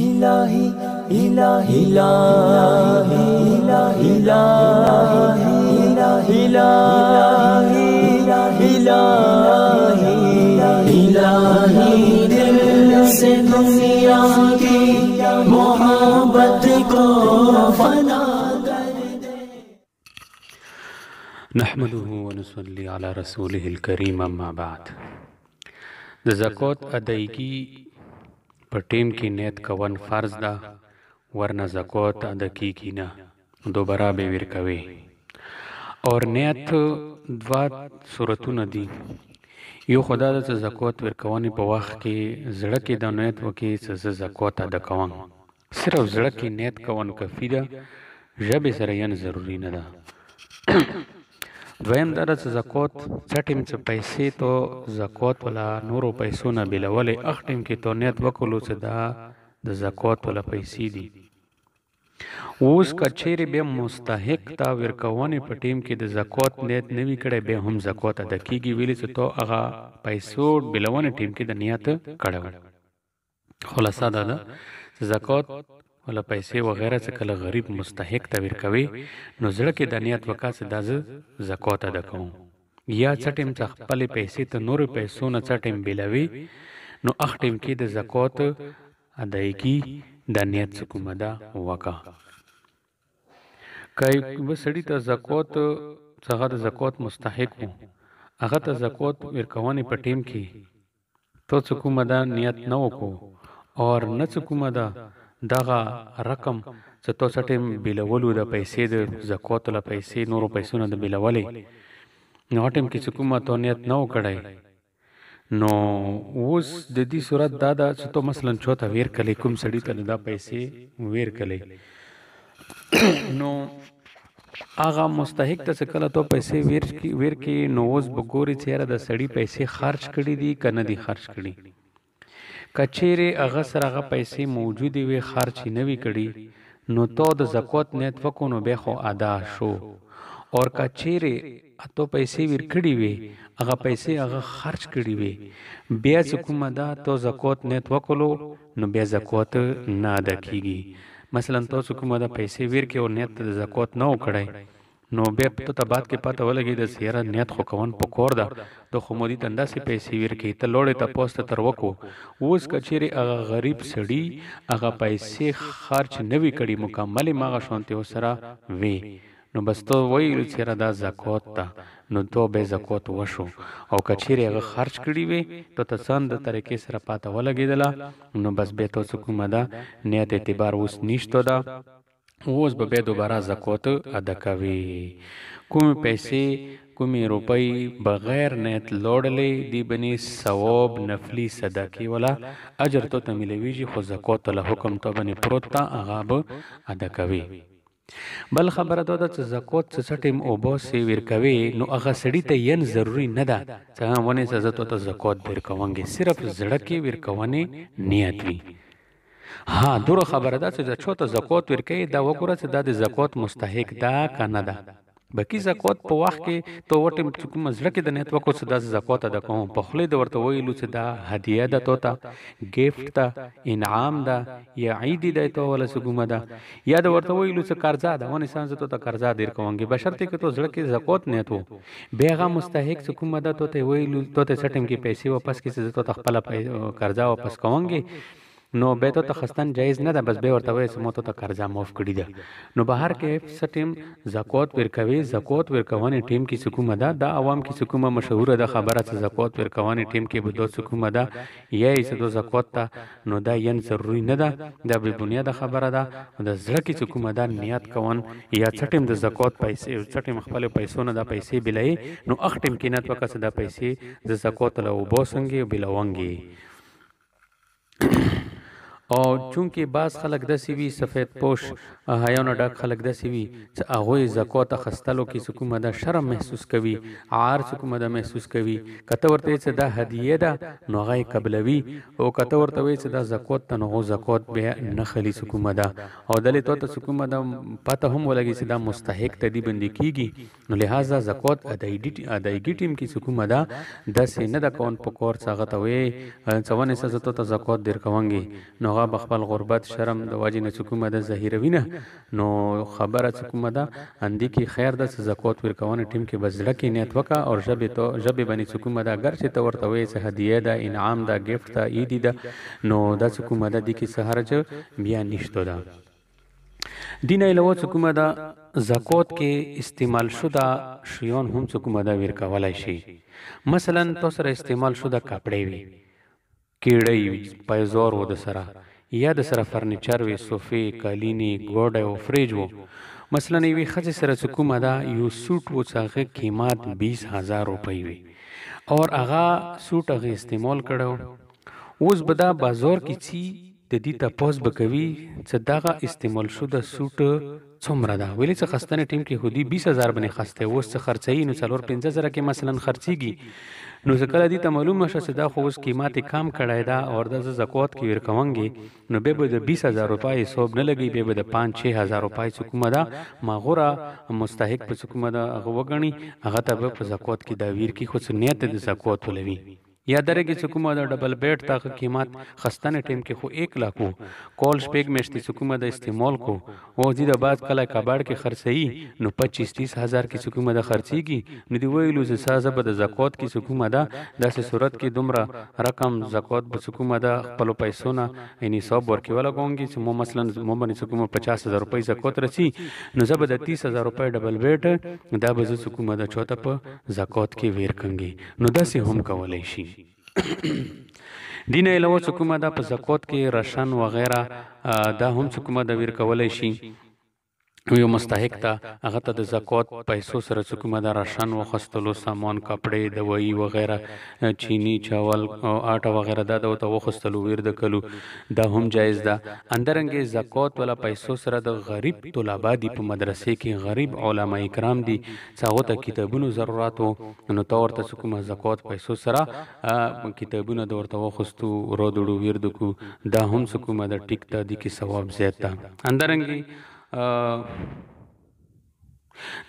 الہی الہی الہی الہی الہی الہی الہی دل سے دنیا کی محبت کو فنا کر دے. نحمده ونصلي على رسوله الكريم اما بعد. د زکوۃ ادایګي په ټیم کې نیت کول فرض ده، ورنه زکوۃ ادا کیږي نه، دوباره به ورکوي. اور نیت دوا صورتونه دي. یو خدا د زکوۃ ورکونې په وخت کې زړه کې د نیت وکړي چې زکوۃ ادا کوم. صرف زړه کې نیت کول کافي ده، ژبې سره یې ضروري نه ده. دویم دا چې زکوۃ چټیم چې پیسې تو زکوۃ ولا نورو پیسو نه بلولې اختیم کې تو نیت وکولو چې دا د زکوۃ ولا پیسې دي. اوس کچېرې به مستحق تا ورکوونې په ټیم کې د زکوۃ نیت نوي کړی به هم زکوۃ ادا کیږي، ویلې چې تو هغه پیسو بلونې ټیم کې د نیت کړو. خلاصه دا ده چې زکوۃ ولا پیسې وغیرہ چې کله غریب مستحق ته ورکوي نو زړه کې د نیت وکړه چې دا زکوۃ ادا کوم. یا چټیم چې خپلې پیسې ته نورو پیسو نه چټیم بلوي نو اخ ټیم کې د زکوۃ ادایګي د نیت کومه ده وکړه. کای وسړی ته زکوۃ څنګه د زکوۃ مستحق وو، هغه ته زکوۃ ورکوونې په ټیم کې تو کومه ده نیت نه وکړو اور نه کومه ده دغه رقم چې تو سټیم بلولو د پیسې د زکوۃ له پیسې نورو پیسو نه د بلولې نو ټیم کې کومه تو نیت نه وکړی نو اوس د دې صورت دا ده چې تو مثلا چوته ویر کلی کوم سړی ته دا پیسې ویر کلی نو هغه مستحق ته کله تو پیسې ویر کې نو اوس بګوري چیرې د سړی پیسې خرج کړي دي کنه دي خرج کړي. کچېرې هغه سره هغه پیسې موجودې وي خرچ نه وي کړي نو تو د زکوۃ نیت وکړو نو بیا خو ادا شو. اور کچېرې تو پیسې ور کړي وي هغه پیسې هغه خرچ کړي وي بیا چې کومه ده تو زکوۃ نیت وکړو نو بیا زکوۃ نه ادا کیږي. مثلا تو کومه ده پیسې ور کې او نیت د زکوۃ نه وکړی نو بیا ته تبات کې پته ولګي د سیاره نیت خو کوون پکور ده تو خو مودي تنده سي پیسې ور کې ته لوړې ته پوسټ تر وکو. اوس کچېرې هغه غریب سړی هغه پیسې خرچ نوي کړي مکمل ماغه شونته سره وي نو بس تو وایي چې دا زکوۃ ته نو تو به زکوۃ وشو. او کچېرې هغه خرچ کړي وي ته تسند طریقې سره پته ولګیدله نو بس به تو کومه ده نیت اعتبار اوس نشته ده. اوس به دوباره زکوۃ ادا کوي. کوم پیسې کومې روپۍ بغیر نیت لوړلې دی بني ثواب نفلی صدقې ولا اجر ته ملويږي خو زکوۃ له حکم ته بني پروت تا هغه به ادا کوي. بل خبره ده چې زکوۃ څه ټیم او بو سی ورکوي نو هغه سړی ته ین ضروری نه ده چې ونه عزت ته زکوۃ ورکوونګي، صرف زړه کې ورکوونه نیت وي. ها دغه خبره ده چې چوته زکوۃ ورکوي دا وګوره چې دا د زکوۃ مستحق ده کنه ده. بکی زکوۃ په وخت کې تو وټم کوم زړه کې د نیت وکړو چې دا زکوۃ ادا کوم په خله د ورته ویلو چې دا هدیه ده تو ته گیفت ته انعام ده یا عید ده تو ولا سګومه ده یا د ورته ویلو چې قرضا ده ونه انسان ته ته قرضا دیر کوونګي بشرته کې تو زړه کې زکوۃ نیت وو بیغه مستحق سګومه ده تو ته ویلو تو ته سټم کې پیسې واپس کې چې تو خپل قرضا واپس کوونګي نو به ته خستان جایز نه ده بس به ورته وای سمو ته قرضا معاف کړی ده. نو بهر کې سټیم زکوۃ ورکوي. زکوۃ ورکوونې ټیم کې حکومت ده د عوام کې حکومت مشهور ده خبره چې زکوۃ ورکوونې ټیم کې به دوه حکومت ده یې چې دو زکوۃ ته نو دا ین ضروري نه ده دا به بنیاد خبره ده د زړه کې حکومت ده نیت کوون یا سټیم د زکوۃ پیسې سټیم خپل پیسو نه د پیسې بلای نو اخ ټیم کې نیت وکړه د پیسې د زکوۃ له وبوسنګي بلوانګي. او چونکه بعض خلک داسې وي سفید پوش هایونه ډاک خلک داسې وي چې هغه زکوۃ اخستلو کې حکومت ده شرم محسوس کوي عار حکومت ده محسوس کوي. کته ورته چې دا هدیه ده نو هغه قبلوي او کته ورته وي چې دا زکوۃ ته نو زکوۃ به نه خلی حکومت ده او دلته ته حکومت ده پته هم ولګي چې دا مستحق ته دی بندي کیږي نو لہذا زکوۃ ادایګي ټیم کې حکومت ده د سینه د کون په کور څنګه ته وي څونه څه ته زکوۃ در کوونګي نو هغه بخپل غربت شرم د وجې نه چې کومه ده ظاهروي نه نو خبره چې کومه ده اندې کې خیر ده چې زکات ورکونې ټیم کې بس زړه کې نیت وکړه او ژبې باندې چې کومه ده اگر چې ته ورته وایې چې هدیه ده انعام ده ګفټ ده عیدي ده نو دا چې کومه ده دې کې څه حرج بیا نشته ده دین علاوه چې کومه ده زکات کې استعمال شده شیان هم چې کومه ده ورکولی شي مثلا تو سره استعمال شده کپړې وي کیړی وي پایزور و د سره یا د سره فرنیچر وي صوفې کالینې ګوډی و فریج و مثلا یوې ښځې سره چې کومه ده یو سوټ و چې هغه قیمت 20,000 روپۍ وي اور هغه سوټ هغه استعمال کړی اوس به دا بازار کې چې د دې تپوس به کوي چې دغه استعمال شده سوټ څومره ده ویلې چې خستنې ټیم کې خو دې 20,000 باندې خسته اوس څه خرڅوي نو 4-5,000 کې مثلا خرڅېږي نو چې کله دې ته معلومه شوه چې دا خو اوس قیمت یې کم کړی ده او د زه زکات کې ورکوونګې نو بیا به د 20,000 روپۍ حساب نه لګي بیا به د 5-6,000 روپۍ چې کومه ده مغوره مستحق په چې کومه ده هغه وګڼي هغه ته به په زکات کې دا ویر کې خو څه نیت د زکات ولوي یا درګه چې کومه د ډبل بیډ تا قیمت خستنه ټیم کې خو 1 लाख وو کول شپږ میاشتې چې کومه د استعمال کو او دې د بعد کله کباړ کې خرڅي نو 25-30 هزار کې چې کومه د خرڅيږي نو دی ویلو چې سازه به د زکات کې چې کومه ده داسې صورت کې دومره رقم زکات به چې کومه ده خپل پیسو نه یعنی حساب ورکوله کوونګي چې مو مثلا مو باندې چې کومه 50,000 روپۍ زکات رسی نو زه به د 30,000 روپۍ ډبل بیډ دا به چې کومه د چوته په زکات کې ویر کنګي نو داسې هم کولای شي دین علاوه چې کومه ده په زکات کې راشن وغیره دا هم چې کومه د ویر کولای شي یو مستحق ته هغه ته د زکات پیسو سره چې کومه د راشن وخستلو سامان کپړې دوایي وغیره چینی چاول آټا وغیره دا ته وخستلو ویر د کلو دا هم جایز ده اندرنګ زکات ولا پیسو سره د غریب طلبه دي په مدرسې کې غریب علما کرام دي چې هغه ته کتابونو ضرورت نو تور ته کومه زکات پیسو سره کتابونه د ورته وخستو رودړو ویر د کو دا هم کومه د ټیک ته دي کې ثواب زیات ده اندرنګ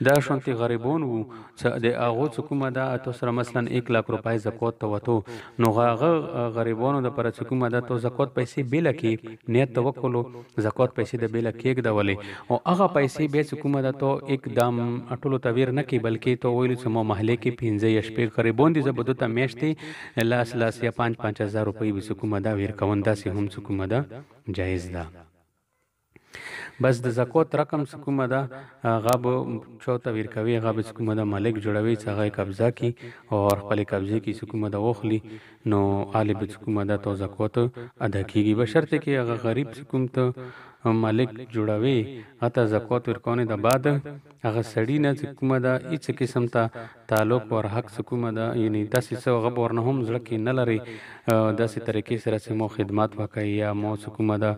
دا شونتي غریبون وو چې د هغو چې کومه ده تو سره مثلا 1 लाख روپۍ زکات ته وته نو هغه غریبانو د پر چې کومه ده تو زکات پیسې بیل کې نیت توکلو زکات پیسې د بیل کې کېږدولې او هغه پیسې به چې کومه ده تو एकदम اټولو تویر نه کې بلکې تو ویل چې مو محله کې 15 شپې غریبون دي زبدو ته میشتي لاس یا 5,000 روپۍ به کومه ده ویر کووندا سي هم کومه ده جایز ده بس د زکات رقم کومه ده هغه به چوته ویر کوي هغه به کومه ده مالک جوړوي چې هغه قبضه کی او خپل قبضه کی کومه ده وخلی نو عالی به کومه ده تو زکات ادا کیږي بشرطه کې هغه غریب کوم ته مالک جوړوي اته زکات ورکونه د بعد هغه سړی نه کومه ده هیڅ قسم ته تعلق او حق کومه ده یعنی داسې څه هغه ورنه هم ځل کې نه لري داسې طریقې سره چې مو خدمات وکړي یا مو کومه ده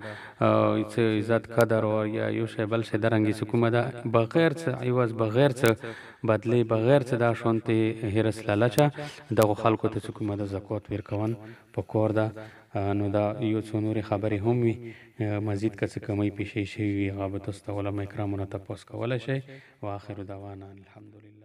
عزت قدر او یا یو شی بل شی درنګي کومه ده بغیر څه ایواز بغیر څه بدلی بغیر څه دا شونته هرس لالچا دغه خلکو ته کومه ده زکات ورکون په کور ده نو دا یو څو نور خبرې هم وي مزید که څه کمی پیښې شي هغه به تاسو ته علما کرامو نه تاسو کولای شي واخر دعوانا الحمدلله